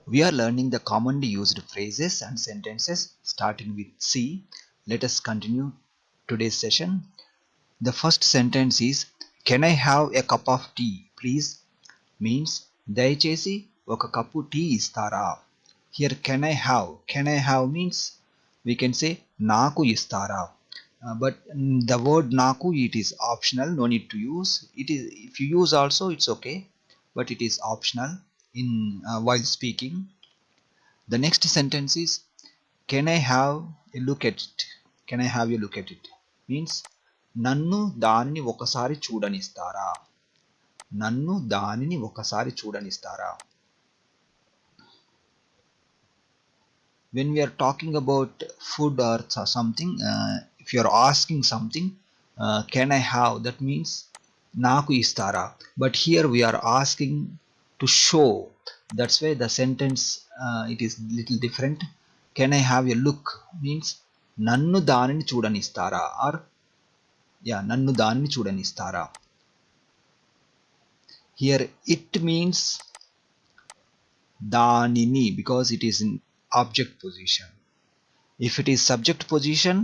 We are learning the commonly used phrases and sentences starting with C. Let us continue today's session. The first sentence is, Can I have a cup of tea, please? Means, దయచేసి ఒక cup tea ఇస్తారా? Here, can I have means we can say నాకు ఇస్తారా. But the word naku, it is optional, no need to use. It is, if you use also it's okay, but it is optional in while speaking. The next sentence is, can I have a look at it? Can I have a look at it? Means, నన్ను దానిని ఒకసారి చూడనిస్తారా? నన్ను దానిని ఒకసారి చూడనిస్తారా? When we are talking about food or something, if you are asking something, can I have, that means నాకు ఇస్తారా. But here we are asking to show, that's why the sentence it is little different. Can I have a look means నన్ను దానిని చూడనిస్తారా, or నన్ను దానిని చూడనిస్తారా. Here it means దానిని because it is in object position. If it is subject position,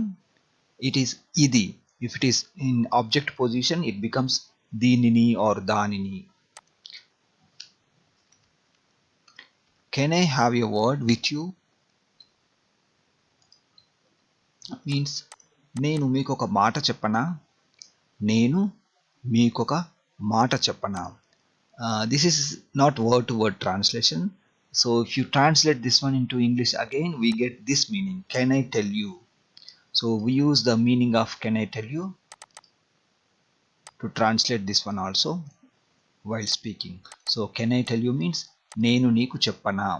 it is idi. If it is in object position, it becomes దీనిని or దానిని. Can I have a word with you? Means, నేను మీకు ఒక మాట చెప్పనా? నేను మీకు ఒక మాట చెప్పనా. This is not word to word translation. So if you translate this one into English again, we get this meaning. Can I tell you? So we use the meaning of can I tell you to translate this one also while speaking. So can I tell you means నేను నీకు చెప్పనా.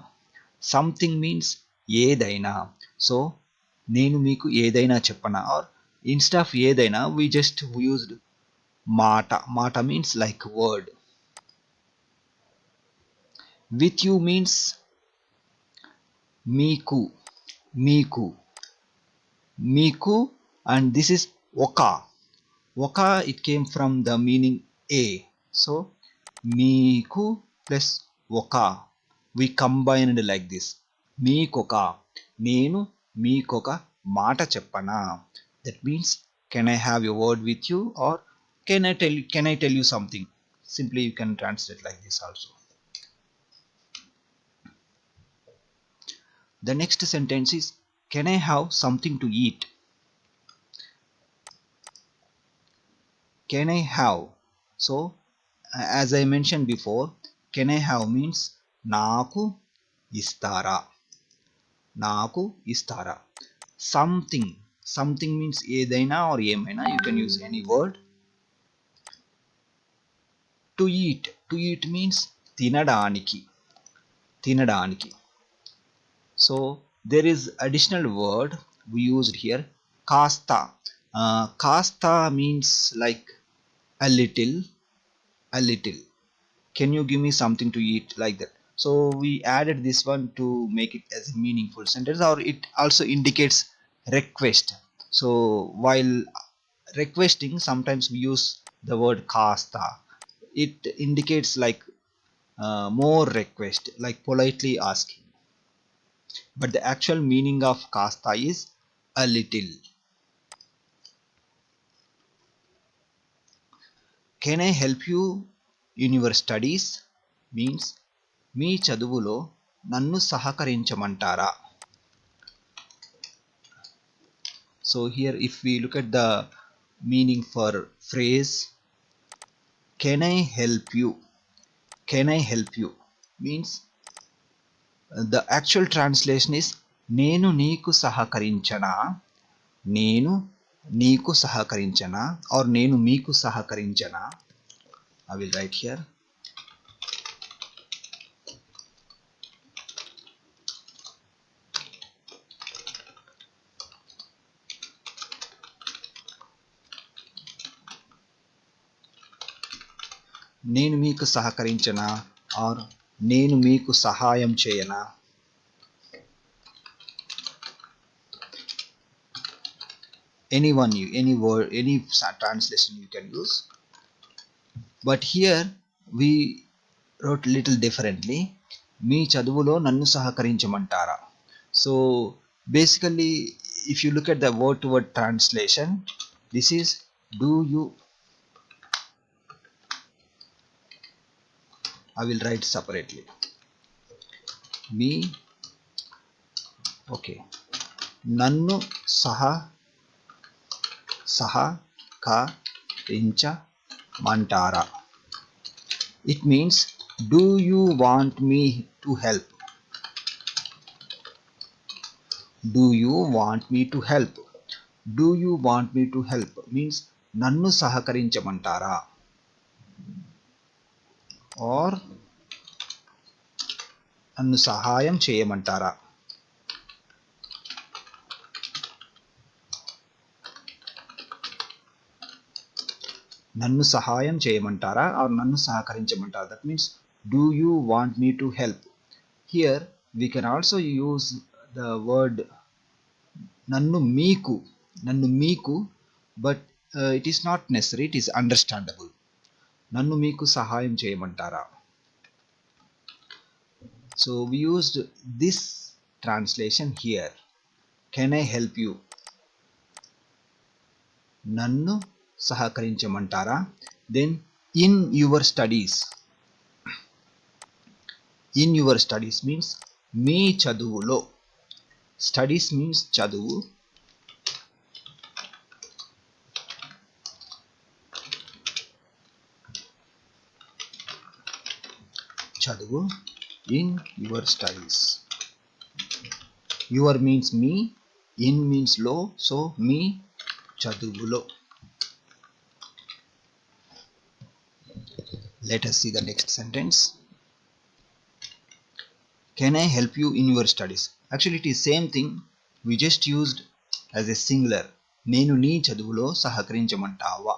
Something means ఏదైనా. So నేను మీకు ఏదైనా చెప్పనా, or instead of ఏదైనా we just used మాట. మాట means like word. With you means మీకు, మీకు, మీకు, and this is oka. Oka, it came from the meaning a. So మీకు plus oka, we combined like this. మీకొక, నేను మీకొక మాట చెప్పనా. That means can I have a word with you, or can I tell you something. Simply you can translate like this also. The next sentence is, can I have something to eat? Can I have? So as I mentioned before, can I have means నాకు ఇస్తారా. నాకు ఇస్తారా. Something, something means ఏదైనా or ఏమైనా, you can use any word. To eat, to eat means తినడానికి, తినడానికి. So there is additional word we used here, కాస్త. కాస్త means like a little, a little. Can you give me something to eat, like that. So we added this one to make it as a meaningful sentence, or it also indicates request. So while requesting, sometimes we use the word కాస్త. It indicates like more request, like politely asking. But the actual meaning of కాస్త is a little. Can I help you in your studies? Means మీ చదువులో నన్ను సహకరించమంటారా. So here if we look at the meaning for phrase can I help you, can I help you means the actual translation is నేను నీకు సహకరించనా, నేను నీకు సహకరించనా, or నేను మీకు సహకరించనా. I will write here. నేను మీకు సహకరించనా, or నేను మీకు సహాయం చేయనా. Anyone, any word, any translation you can use. But here we wrote little differently. మీ చదువులో నన్ను సహకరించమంటారా. So basically if you look at the word to word translation, this is do you, I will write separately. Me, okay, నన్ను సహకరించమంటారా. It means do you want me to help. Do you want me to help. Do you want me to help means నన్ను సహకరించమంటారా or నన్ను సహాయం చేయమంటారా. నన్ను సహాయం చేయమంటారా or నన్ను సహకరించమంటారా. That means do you want me to help. Here we can also use the word నన్ను మీకు but it is not necessary, it is understandable. నన్ను మీకు సహాయం చేయమంటారా. So we used this translation here. Can I help you. నన్ను సహకరించమంటారా. Then in your studies. In your studies means మీ చదువులో. Studies means చదువు. చదువు. In your studies. Your means me, in means లో, so మీ చదువులో. Let us see the next sentence. Can I help you in your studies. Actually it is same thing, we just used as a singular. నేను నీ చదువులో సహకరించమంటావా,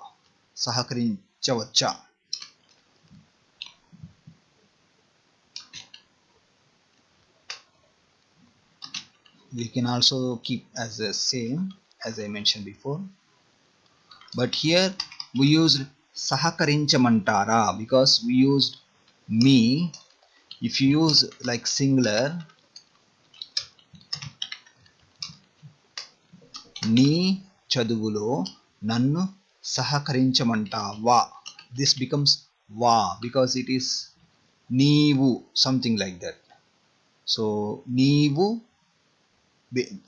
సహకరించవచ్చా. We can also keep as the same as I mentioned before, but here we used సహకరించమంటారా because we used me. If you use like singular, నీ చదువులో నన్ను సహకరించమంటావా, this becomes వా because it is నీవు, something like that. So నీవు,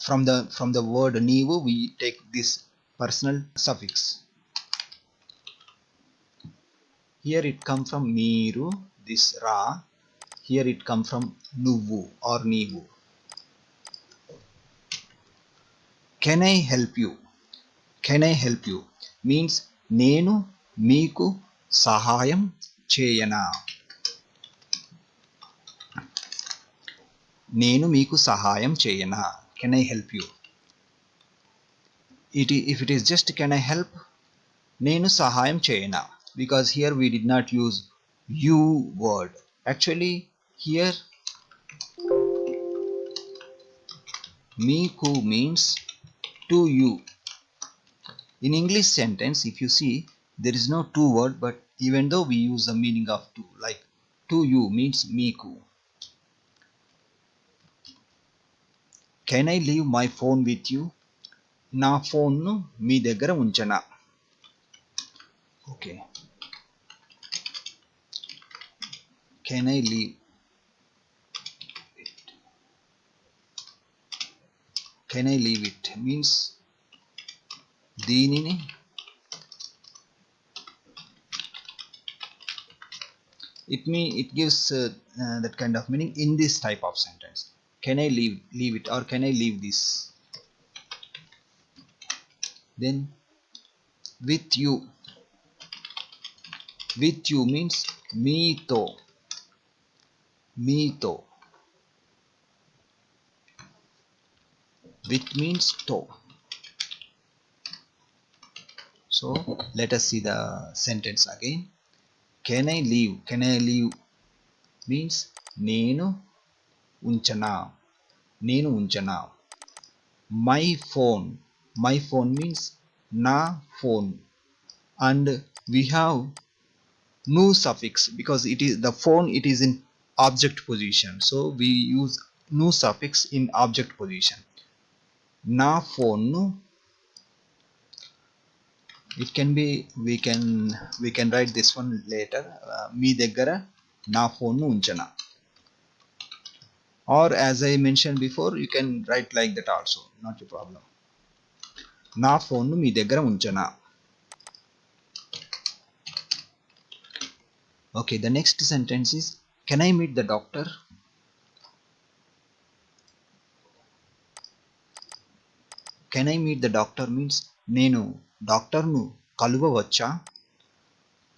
from the word నీవు we take this personal suffix. Here it come from మీరు, this ra. Here it come from నువ్వు or నీవు. Can I help you. Can I help you means నేను మీకు సహాయం చేయనా. నేను మీకు సహాయం చేయనా. Can I help you. If it is just can I help, నేను సహాయం చేయనా, because here we did not use you word. Actually here మీకు means to you. In English sentence if you see there is no to word, but even though we use the meaning of to, like to you means మీకు. Can I leave my phone with you. నా ఫోన్ను మీ దగ్గర ఉంచనా. Okay. Can I leave it. Can I leave it means దీనిని, it gives that kind of meaning in this type of sentence. Can I leave it or can I leave this. Then with you. With you means మీతో. With means to. So let us see the sentence again. Can I leave means నేను ఉంచనా. My phone means నా phone, and we have nu suffix because it is the phone, it is in object position, so we use nu suffix in object position. నా ఫోన్ను, it can be, we can write this one later, మీ దగ్గర నా ఫోన్ను ఉంచనా, or as I mentioned before, you can write like that also, not a problem. నా ఫోన్ను మీ దగ్గర ఉంచనా. Okay, the next sentence is, can I meet the doctor? Can I meet the doctor means నేను డాక్టర్ను కలువవచ్చా,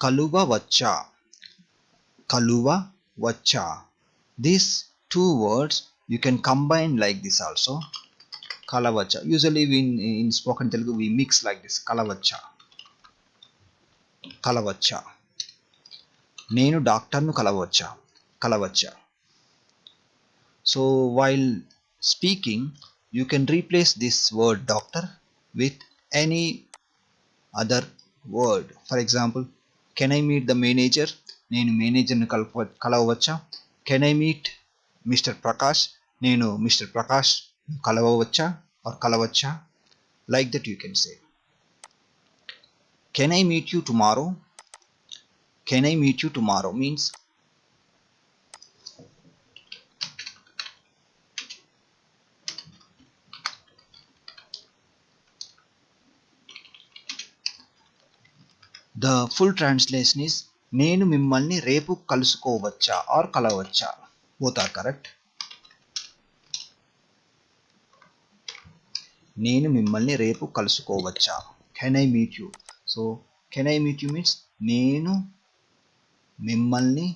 కలువవచ్చా, కలువవచ్చా. These two words you can combine like this also, కలవచ్చా. Usually in spoken Telugu we mix like this, కలవచ్చా, కలవచ్చా. నేను డాక్టర్ను కలవచ్చా, కలవచ్చా. So while speaking, you can replace this word doctor with any other word. For example, can I meet the manager? నేను మేనేజర్ని కలవవచ్చా. Can I meet Mr. Prakash? నేను mister Prakash కలవవచ్చా or కలవచ్చా. Like that you can say. Can I meet you tomorrow? Can I meet you tomorrow means the full translation is, నేను మిమ్మల్ని రేపు కలుసుకోవచ్చా or కలవచ్చా. Both are correct. నేను మిమ్మల్ని రేపు కలుసుకోవచ్చా. Can I meet you? So can I meet you means నేను మిమ్మల్ని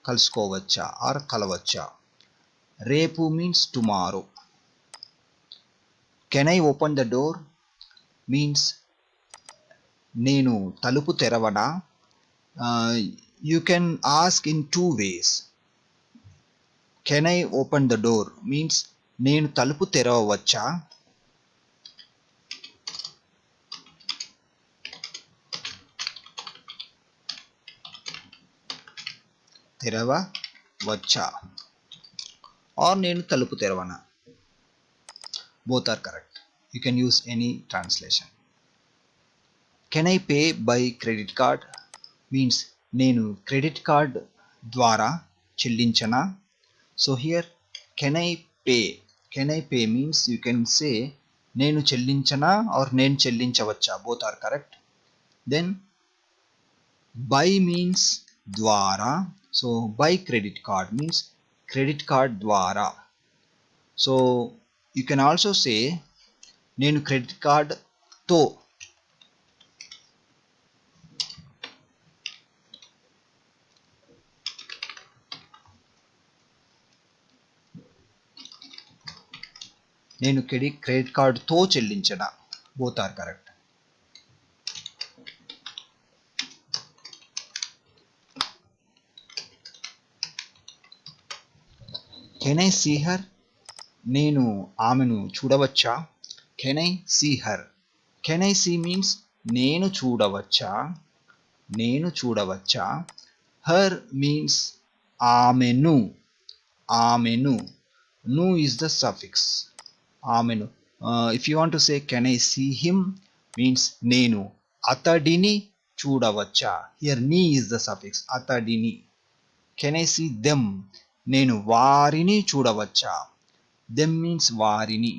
కలుసుకోవచ్చా or కలవచ్చా. రేపు means tomorrow. Can I open the door means నేను తలుపు తెరవనా. You can ask in two ways. Can I open the door means నేను తలుపు తెరవవచ్చా. తెరవవచ్చా or నేను తలుపు తెరవనా. Both are correct. You can use any translation. Can I pay by credit card means నేను credit card ద్వారా చెల్లించనా. So here can I pay, can I pay means you can say నేను చెల్లించనా or నేను చెల్లించవచ్చా. Both are correct. Then by means ద్వారా, so by credit card means credit card ద్వారా. So you can also say నేను credit card తో, నేను credit card తో చెల్లించనా. Both are correct. Can I see her? నేను ఆమెను చూడవచ్చా. Can I see her? Can I see means నేను చూడవచ్చా, నేను చూడవచ్చా. Her means ఆమెను, ఆమెను. Nu is the suffix. ఆమెను. If you want to say can I see him means నేను అతడిని చూడవచ్చా. Here ni is the suffix, అతడిని. Can I see them? నేను వారిని చూడవచ్చా. Them means వారిని.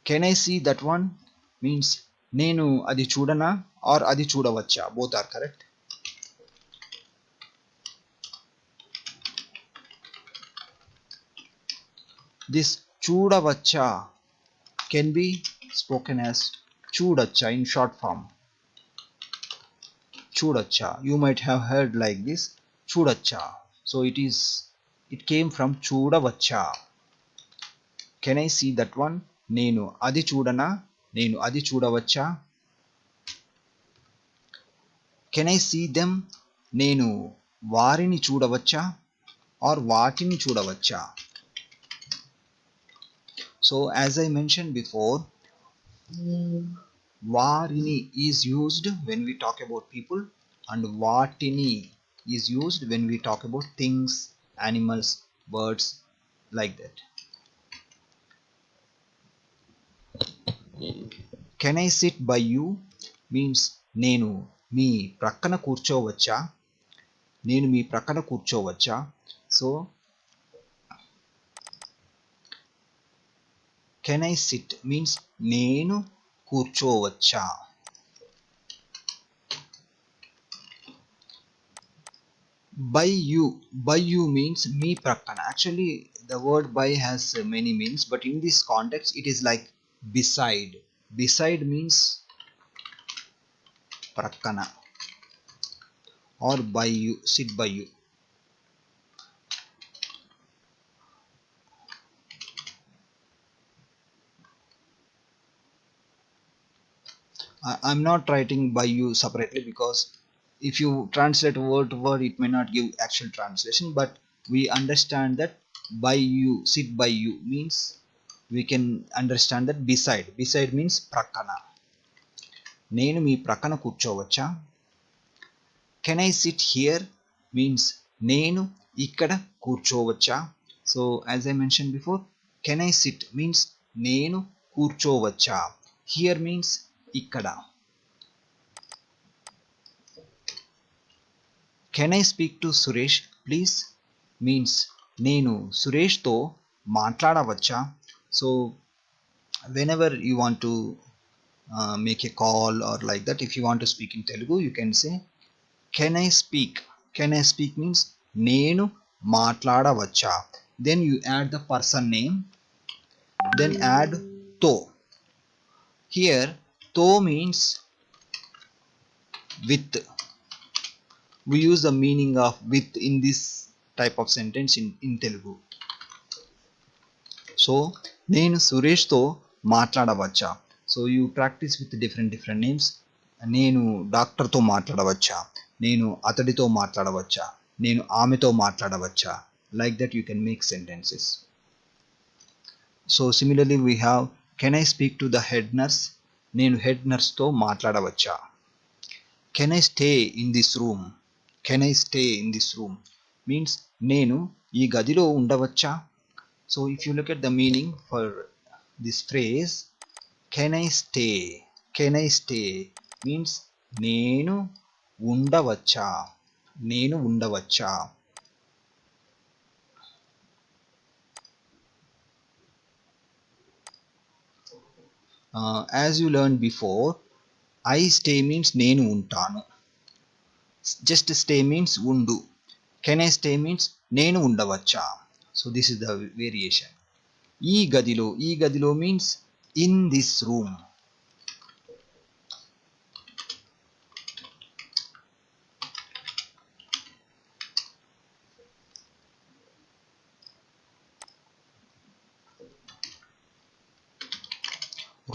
Can I see that one means నేను అది చూడనా or అది చూడవచ్చా. Both are correct. This చూడవచ్చా can be spoken as చూడచ్చా in short form. చూడచ్చా. You might have heard like this, చూడచ్చా. So it came from చూడవచ్చా. Can I see that one? నేను అది చూడనా, నేను అది చూడవచ్చా. Can I see them? నేను వారిని చూడవచ్చా or వాటిని చూడవచ్చా. So as I mentioned before, వారిని is used when we talk about people and వాటిని is used when we talk about things, animals, birds, like that. Can I sit by you means నేను మీ ప్రక్కన కూర్చోవచ్చా, నేను మీ ప్రక్కన కూర్చోవచ్చా. So can I sit means నేను కూర్చోవచ్చా. by you means మీ ప్రక్కన. Actually the word by has many meanings, but in this context it is like beside means ప్రక్కన, or by you, sit by you. I'm not writing by you separately because if you translate word to word it may not give actual translation, but we understand that by you, sit by you means we can understand that beside means prakana. నేను మీ ప్రక్కన కూర్చోవచ్చా. Can I sit here means నేను ఇక్కడ కూర్చోవచ్చా. So as I mention before, can I sit means నేను కూర్చోవచ్చా, here means ఇక్కడ. Can I speak to Suresh please means నేను సురేష్తో మాట్లాడవచ్చా. So whenever you want to make a call or like that, if you want to speak in Telugu you can say can I speak. Can I speak means నేను మాట్లాడవచ్చా. Then you add the person name, then add to. Here to means with. We use the meaning of with in this type of sentence in Telugu. So నేను సురేష్తో మాట్లాడవచ్చా. So you practice with different names. నేను డాక్టర్తో మాట్లాడవచ్చా, నేను అతడితో మాట్లాడవచ్చా, నేను ఆమెతో మాట్లాడవచ్చా. Like that you can make sentences. So similarly we have can I speak to the head nurse, నేను హెడ్ నర్స్తో మాట్లాడవచ్చా. Can I stay in this room, can I stay in this room means నేను ఈ గదిలో ఉండవచ్చా. So if you look at the meaning for this phrase can I stay means నేను ఉండవచ్చా, నేను ఉండవచ్చా. As you learned before, I stay means నేను ఉంటాను, just stay means ఉండు. Can I stay means నేను ఉండవచ్చా. So this is the variation. ఈ గదిలో means in this room.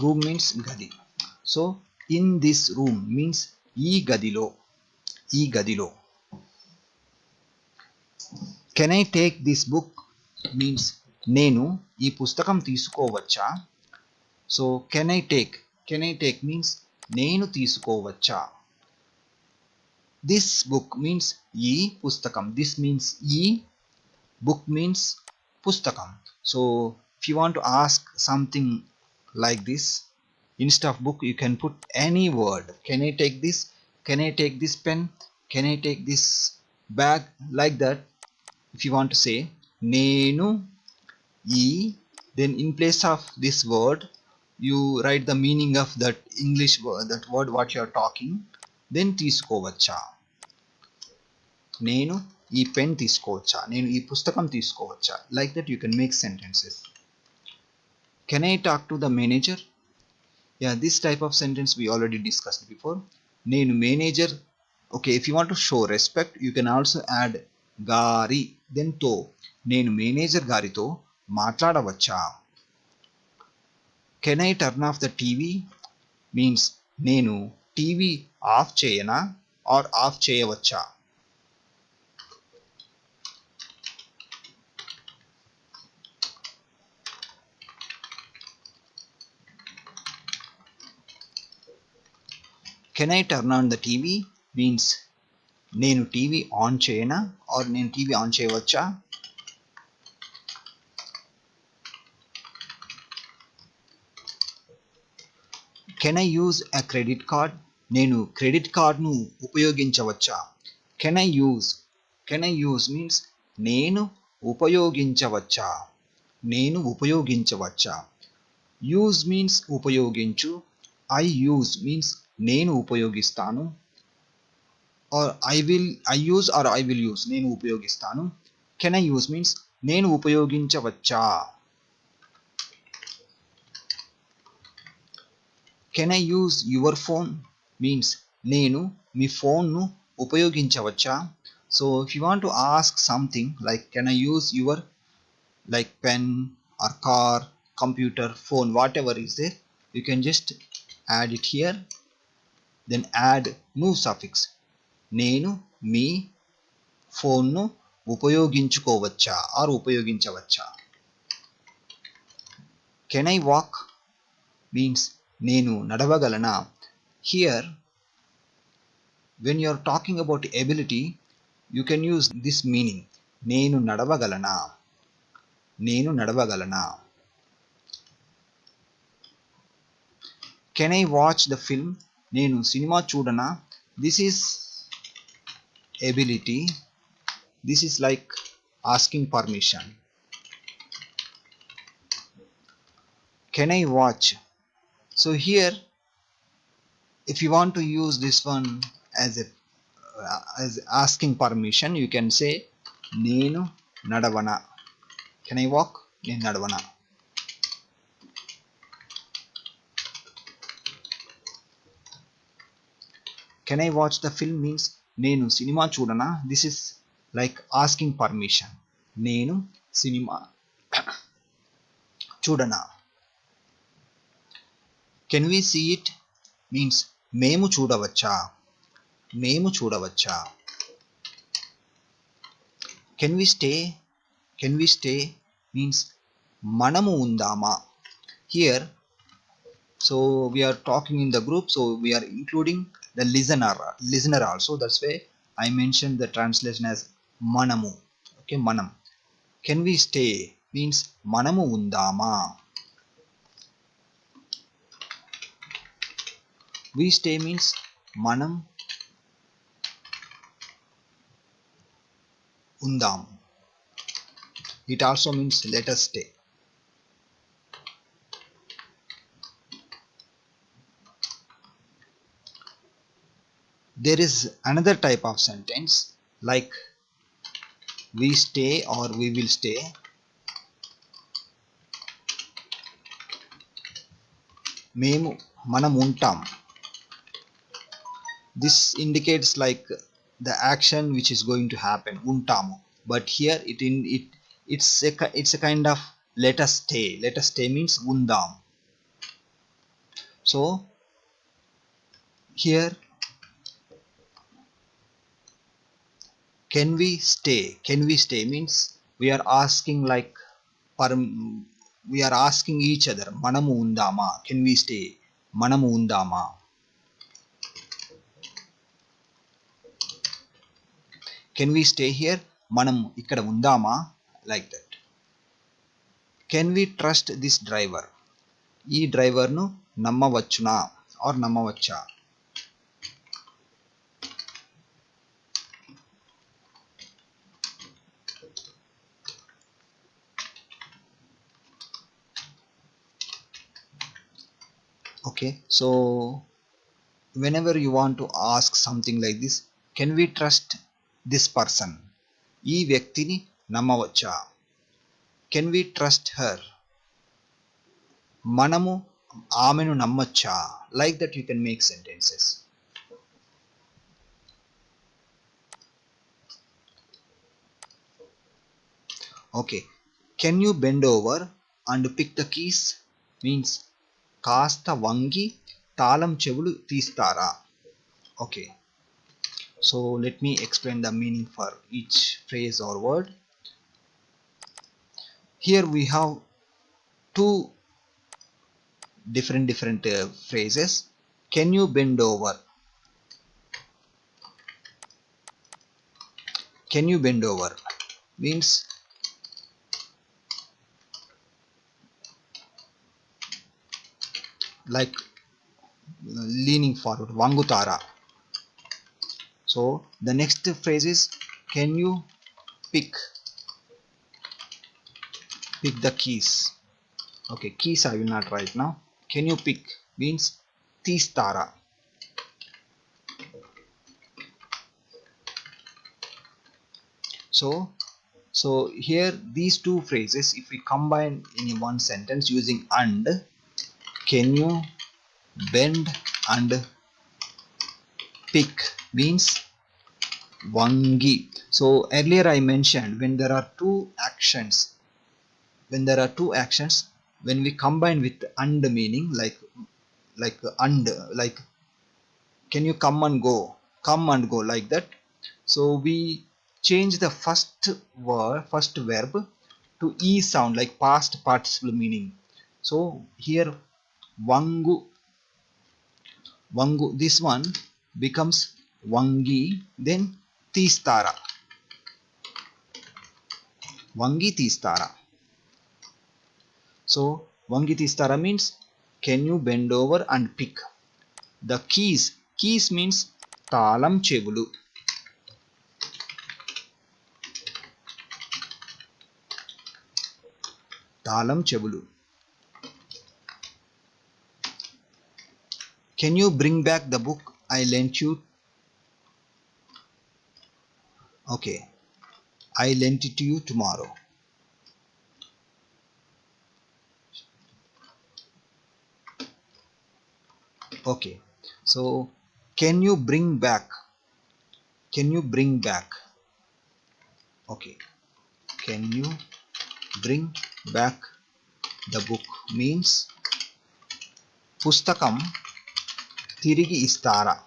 Room means gadi. So in this room means ఈ గదిలో. Can I take this book means నేను ఈ పుస్తకం తీసుకోవచ్చా. So can I take means నేను తీసుకోవచ్చా. దిస్ బుక్ మీన్స్ ఈ పుస్తకం, దిస్ మీన్స్ ఈ, బుక్ మీన్స్ పుస్తకం. So if you want to ask something like this, instead of book you can put any word. Can I take this, can I take this pen, can I take this bag, like that. If you want to say nenu e, then in place of this word you write the meaning of that English word, that word what you are talking. Then తీసుకోవచ్చా, నేను ఈ pen తీసుకోవచ్చా, నేను ఈ పుస్తకం తీసుకోవచ్చా. Like that you can make sentences. Can I talk to the manager? Yeah, this type of sentence we already discussed before. నేను manager. Okay, if you want to show respect you can also add గారి then తో. నేను manager గారితో మాట్లాడవచ్చా. Can I turn off the TV means నేను TV off చేయనా are of చేయవచ్చా. Can I turn on the TV means నేను TV on చేయనా are నేను టీవీ ఆన్ చేయవచ్చా? Can I use a credit card? నేను క్రెడిట్ కార్డ్ను ఉపయోగించవచ్చా? కెన్ ఐ యూజ్ మీన్స్ నేను ఉపయోగించవచ్చా? నేను ఉపయోగించవచ్చా? యూజ్ మీన్స్ ఉపయోగించు. ఐ యూజ్ మీన్స్ నేను ఉపయోగిస్తాను. ఆర్ ఐ విల్ యూజ్ నేను ఉపయోగిస్తాను. కెన్ ఐ యూజ్ మీన్స్ నేను ఉపయోగించవచ్చా? Can I use your phone means నేను మీ ఫోన్ను ఉపయోగించవచ్చా? So if you want to ask something like can I use your like pen or car, computer, phone, whatever is there, you can just add it here, then add nu suffix. నేను మీ ఫోన్ను ఉపయోగించుకోవచ్చా are ఉపయోగించవచ్చా? Can I walk means నేను నడవగలనా? Here when you are talking about ability you can use this meaning. నేను నడవగలనా? నేను నడవగలనా? Can I watch the film? నేను సినిమా చూడనా? This is ability. This is like asking permission. Can I watch? So here if you want to use this one as asking permission you can say నేను నడవనా. Can I walk? నేను నడవనా. Can I watch the film means నేను సినిమా చూడనా. This is like asking permission. నేను సినిమా చూడనా. Can we see it means మేము చూడవచ్చా. మేము చూడవచ్చా. Can we stay? Can we stay means మనము ఉందామా. Here so we are talking in the group so we are including the listener also, that's why I mentioned the translation as manamu. Okay, manam. Can we stay means manamu undama. We stay means manam undam. It also means let us stay. There is another type of sentence like we stay or we will stay. మేము మనం ఉంటాం. This indicates like the action which is going to happen, ఉంటాము. But here it's a kind of let us stay. Let us stay means ఉందాం. So here can we stay? Can we stay means we are asking like we are asking each other మనము ఉందామా. Can we stay? మనము ఉందామా. Can we stay here? మనం ఇక్కడ ఉందామా. Like that. Can we trust this driver? ఈ డ్రైవర్ను నమ్మవచ్చునా are నమ్మవచ్చా. Okay, so whenever you want to ask something like this, can we trust this person? ఈ వ్యక్తిని నమ్మవచ్చా. Can we trust her? మనము ఆమెను నమ్మచ్చా. Like that you can make sentences. Okay, can you bend over and pick the keys means కాస్త వంగి తాళం చెవులు తీస్తారా. Okay, so let me explain the meaning for each phrase or word. Here we have two different phrases. Can you bend over? can you bend over means like leaning forward, vangutara. So the next phrase is can you pick the keys. Okay, keys I will not write now. Can you pick means tistara. So here these two phrases, if we combine in one sentence using and, can you bend and pick means vangi. So earlier I mentioned when there are two actions, when we combine with and meaning like and, like can you come and go like that. So we change the first verb to e sound like past participle meaning. So here vangu, this one becomes vangi, then tistara, vangi tistara. So vangi tistara means can you bend over and pick the keys. Keys means talam chevulu. Talam chevulu. Can you bring back the book I lent you? Okay, I lent it to you tomorrow. Okay, so can you bring back, okay, can you bring back the book means pustakam tirigi istara.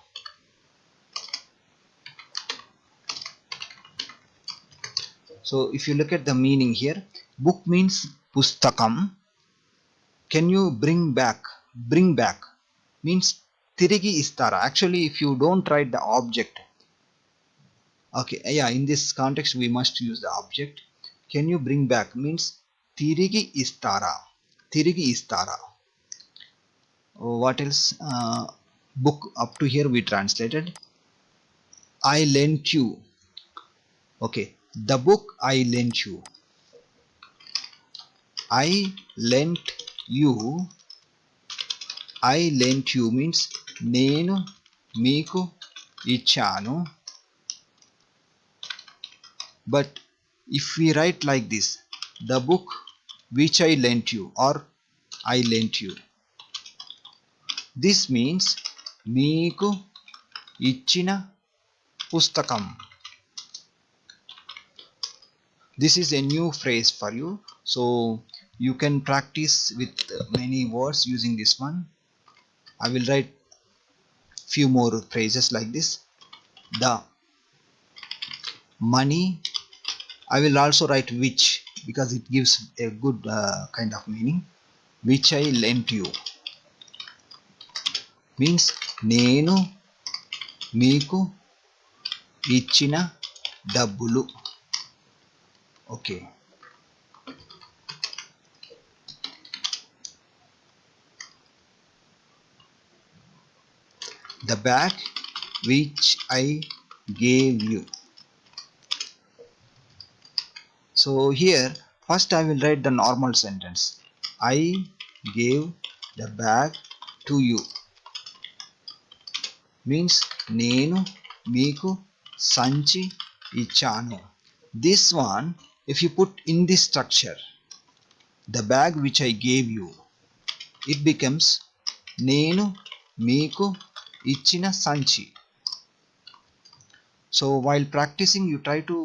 So if you look at the meaning here, book means pustakam. Can you bring back means tirigi istara. Actually if you don't write the object, okay, yeah, in this context we must use the object. Can you bring back means tirigi istara. What else? Book, up to here we translated. I lent you. Okay, the book I lent you. I lent you means నేను మీకు ఇచ్చాను. But if we write like this, the book which I lent you or I lent you, this means మీకు ఇచ్చిన పుస్తకం. This is a new phrase for you, so you can practice with many words using this one. I will write few more phrases like this. The money, I will also write which because it gives a good kind of meaning. Which I lent you means నేను మీకు ఇచ్చిన డబ్బులు. Okay, the bag which I gave you. So here first I will write the normal sentence. I gave the bag to you means నేను మీకు సంచి ఇచ్చాను. This one, if you put in this structure, the bag which I gave you, it becomes నేను మీకు ఇచ్చిన సంచి. So while practicing you try to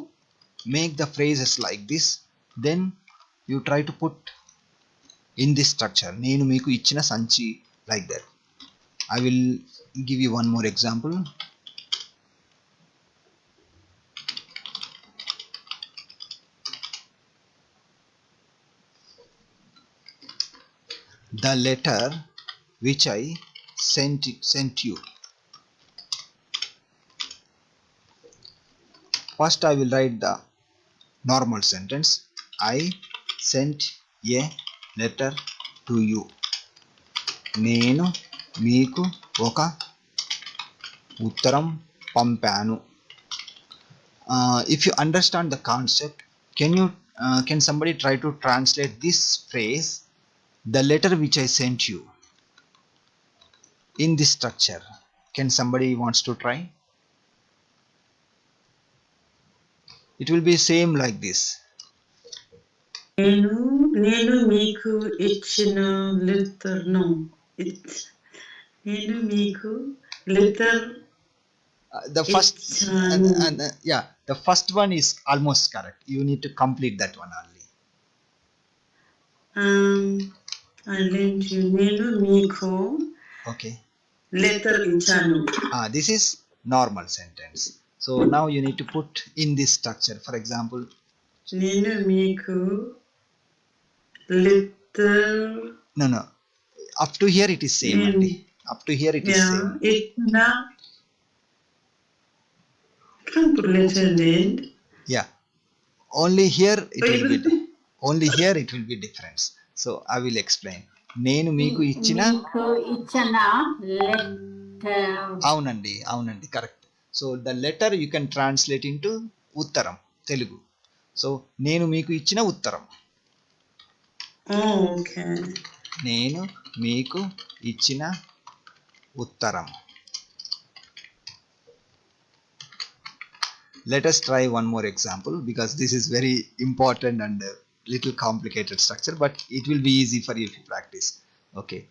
make the phrases like this, then you try to put in this structure నేను మీకు ఇచ్చిన సంచి like that. I will give you one more example. The letter which I sent you. First I will write the normal sentence. I sent a letter to you. నేను మీకు ఒక ఉత్తరం పంపాను. If you understand the concept, can somebody try to translate this phrase, the letter which I sent you, in this structure? Can somebody wants to try? It will be same like this. నేను మీకు ఇచ్చిన letter నేను మీకు letter The first yeah, the first one is almost correct. You need to complete that one only. నేను మీకు Okay. Letter ఇచ్చాను. This is normal sentence. So now you need to put in this structure. For example, నేను మీకు letter. No. Up to here it is same. Up to here it is same. Can't put letter in the end. Yeah. Only here it will be difference. So I will explain. నేను మీకు ఇచ్చిన అవునండి correct. So the letter U can translate into ఉత్తరం Telugu. So నేను మీకు ఇచ్చిన ఉత్తరం. నేను మీకు ఇచ్చిన ఉత్తరం. Let us try one more example because this is very important and little complicated structure, but it will be easy for you if you practice. Okay.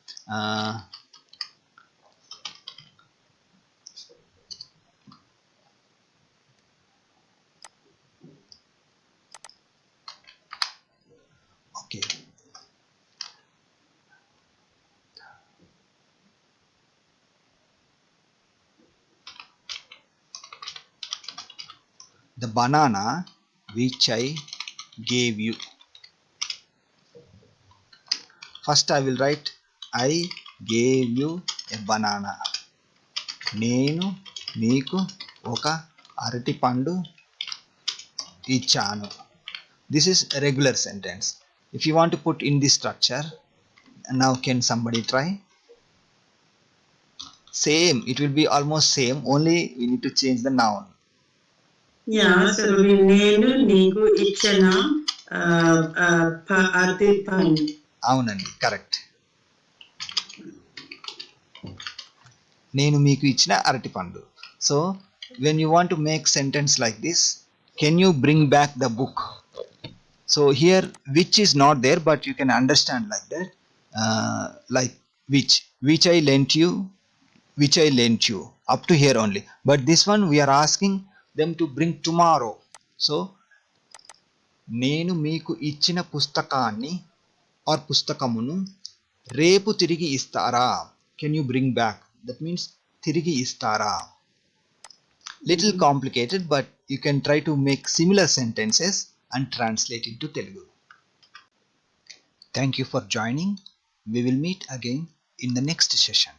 Okay. The banana which I gave you. First I will write I gave you a banana. నేను మీకు ఒక అరటి పండు ఇచ్చాను. This is a regular sentence. If you want to put in this structure, now can somebody try? Same, it will be almost same, only we need to change the noun. Yeah, so నేను నీకు ఇచ్చిన అరటి పండు. అవునండి correct. నేను మీకు ఇచ్చిన అరటి పండు. So when you want to make sentence like this, can you bring back the book? So here which is not there, but you can understand like that, like which I lent you, up to here only. But this one we are asking them to bring tomorrow. So నేను మీకు ఇచ్చిన పుస్తకాన్ని or పుస్తకమును రేపు తిరిగి ఇస్తారా? Can you bring back? That means తిరిగి ఇస్తారా. Little complicated, but you can try to make similar sentences and translate into Telugu. Thank you for joining. We will meet again in the next session.